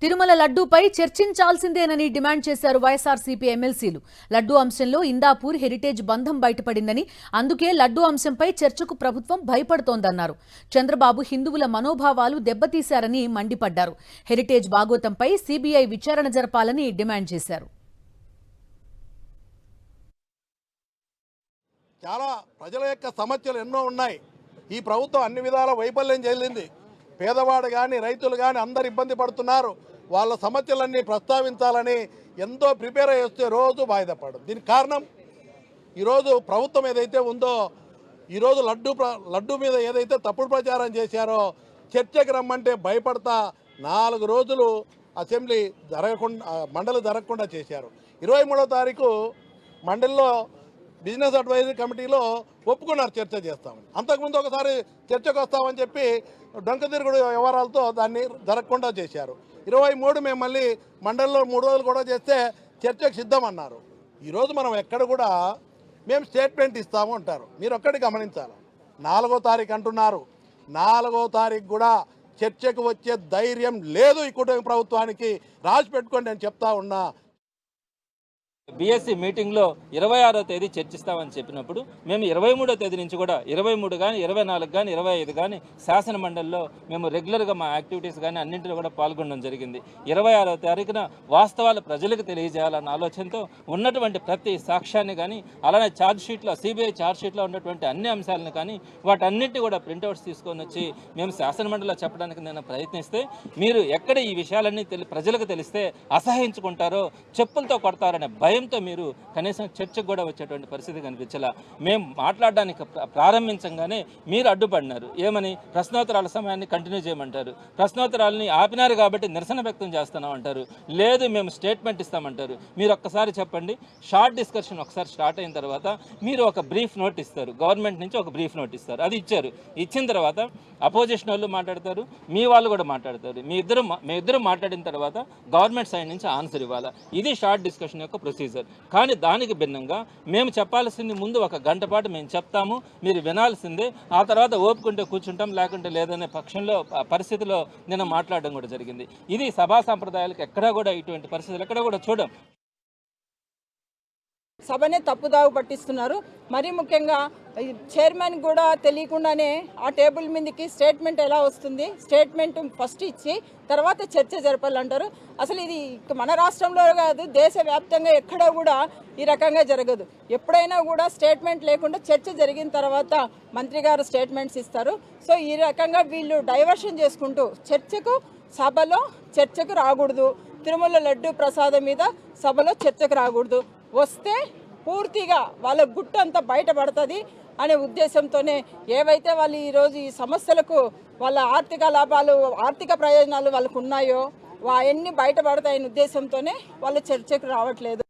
Tirumala లడ్డూపై చర్చించాల్సిందేనని demand చేశారు వైఎస్ఆర్సీపీ ఎమ్మెల్సీలు. లడ్డూ అంశంలో ఇందాపూర్ హెరిటేజ్ బంధం బయటపడిందని, అందుకే లడ్డూ అంశంపై చర్చకు ప్రభుత్వం భయపడుతోందన్నారు. చంద్రబాబు హిందువుల మనోభావాలు దెబ్బతీశారని మండిపడ్డారు. హెరిటేజ్ బాగోతంపై సీబీఐ విచారణ జరపాలని డిమాండ్ చేశారు. చాలా ప్రజల యొక్క సమస్యలు ఎన్నో ఉన్నాయి. ఈ ప్రభుత్వం అన్ని విధాల వైఫల్యం చెందింది. పేదవాడు కానీ రైతులు కానీ అందరు ఇబ్బంది పడుతున్నారు. వాళ్ళ సమస్యలన్నీ ప్రస్తావించాలని ఎంతో ప్రిపేర్ అయ్యి వస్తే రోజు వాయిదా పడదు. దీనికి కారణం ఈరోజు ప్రభుత్వం ఏదైతే ఉందో, ఈరోజు లడ్డు మీద ఏదైతే తప్పుడు ప్రచారం చేశారో, చర్చకు రమ్మంటే భయపడతా 4 రోజులు అసెంబ్లీ మండలి జరగకుండా చేశారు. 23వ తారీఖు మండలిలో బిజినెస్ అడ్వైజరీ కమిటీలో ఒప్పుకున్నారు చర్చ చేస్తామని. అంతకుముందు ఒకసారి చర్చకు వస్తామని చెప్పి డొంకతిరుగుడు వ్యవహారాలతో దాన్ని జరగకుండా చేశారు. 23 మేము మళ్ళీ మండలిలో 3 రోజులు కూడా చేస్తే చర్చకు సిద్ధమన్నారు. ఈరోజు మనం ఎక్కడ కూడా మేము స్టేట్మెంట్ ఇస్తాము అంటారు. మీరు ఒక్కటి గమనించాలి, 4వ తారీఖు అంటున్నారు. 4వ తారీఖు కూడా చర్చకు వచ్చే ధైర్యం లేదు ఈ కూటమి ప్రభుత్వానికి. రాసి పెట్టుకొని నేను చెప్తా ఉన్నా. బీఎస్సీ మీటింగ్లో 26వ తేదీ చర్చిస్తామని చెప్పినప్పుడు మేము 23వ తేదీ నుంచి కూడా 23 కానీ 24 కానీ 25 కానీ శాసన మండలిలో మేము రెగ్యులర్గా మా యాక్టివిటీస్ కానీ అన్నింటిలో కూడా పాల్గొనడం జరిగింది. 26వ తారీఖున వాస్తవాలు ప్రజలకు తెలియజేయాలన్న ఆలోచనతో ఉన్నటువంటి ప్రతి సాక్ష్యాన్ని కానీ, అలానే ఛార్జ్షీట్లో సిబిఐ ఛార్జ్షీట్లో ఉన్నటువంటి అన్ని అంశాలను కానీ వాటన్నిటి కూడా ప్రింట్అవుట్స్ తీసుకొని వచ్చి మేము శాసన మండలిలో చెప్పడానికి నేను ప్రయత్నిస్తే, మీరు ఎక్కడ ఈ విషయాలన్నీ ప్రజలకు తెలిస్తే అసహించుకుంటారో, చెప్పులతో కొడతారనే భయంతో మీరు కనీసం చర్చకు కూడా వచ్చేటువంటి పరిస్థితి కనిపించాల. మేము మాట్లాడడానికి ప్రారంభించగానే మీరు అడ్డుపడినారు. ఏమని? ప్రశ్నోత్తరాల సమయాన్ని కంటిన్యూ చేయమంటారు. ప్రశ్నోత్తరాలని ఆపినారు కాబట్టి నిరసన వ్యక్తం చేస్తున్నాం అంటారు. లేదు మేము స్టేట్మెంట్ ఇస్తామంటారు. మీరు ఒక్కసారి చెప్పండి, షార్ట్ డిస్కషన్ ఒకసారి స్టార్ట్ అయిన తర్వాత మీరు ఒక బ్రీఫ్ నోట్ ఇస్తారు. గవర్నమెంట్ నుంచి ఒక బ్రీఫ్ నోట్ ఇస్తారు. అది ఇచ్చారు. ఇచ్చిన తర్వాత అపోజిషన్ వాళ్ళు మాట్లాడతారు, మీ వాళ్ళు కూడా మాట్లాడతారు. మీ ఇద్దరు మాట్లాడిన తర్వాత గవర్నమెంట్ సైడ్ నుంచి ఆన్సర్ ఇవ్వాలి. ఇది షార్ట్ డిస్కషన్ యొక్క ప్రొసీజర్. కానీ దానికి భిన్నంగా మేము చెప్పాల్సింది ముందు 1 గంట పాటు మేము చెప్తాము, మీరు వినాల్సిందే. ఆ తర్వాత ఓపుకుంటే కూర్చుంటాం, లేకుంటే లేదనే పక్షంలో పరిస్థితిలో నేను మాట్లాడడం కూడా జరిగింది. ఇది సభా సంప్రదాయాలకు ఎక్కడా కూడా ఇటువంటి పరిస్థితులు ఎక్కడా కూడా చూడం. సభనే తప్పుదావు పట్టిస్తున్నారు. మరీ ముఖ్యంగా చైర్మన్ కూడా తెలియకుండానే ఆ టేబుల్ మీదకి స్టేట్మెంట్ ఎలా వస్తుంది, స్టేట్మెంట్ ఫస్ట్ ఇచ్చి తర్వాత చర్చ జరపాలంటారు. అసలు ఇది మన రాష్ట్రంలో కాదు, దేశవ్యాప్తంగా ఎక్కడా కూడా ఈ రకంగా జరగదు. ఎప్పుడైనా కూడా స్టేట్మెంట్ లేకుండా చర్చ జరిగిన తర్వాత మంత్రి గారు స్టేట్మెంట్స్ ఇస్తారు. సో ఈ రకంగా వీళ్ళు డైవర్షన్ చేసుకుంటూ సభలో చర్చకు రాకూడదు, తిరుమల లడ్డు ప్రసాదం మీద సభలో చర్చకు రాకూడదు, వస్తే పూర్తిగా వాళ్ళ గుట్టు అంతా బయటపడుతుంది అనే ఉద్దేశంతోనే ఏవైతే వాళ్ళు ఈరోజు ఈ సమస్యలకు వాళ్ళ ఆర్థిక లాభాలు, ఆర్థిక ప్రయోజనాలు వాళ్ళకు ఉన్నాయో అవన్నీ బయటపడతాయనే ఉద్దేశంతోనే వాళ్ళు చర్చకు రావట్లేదు.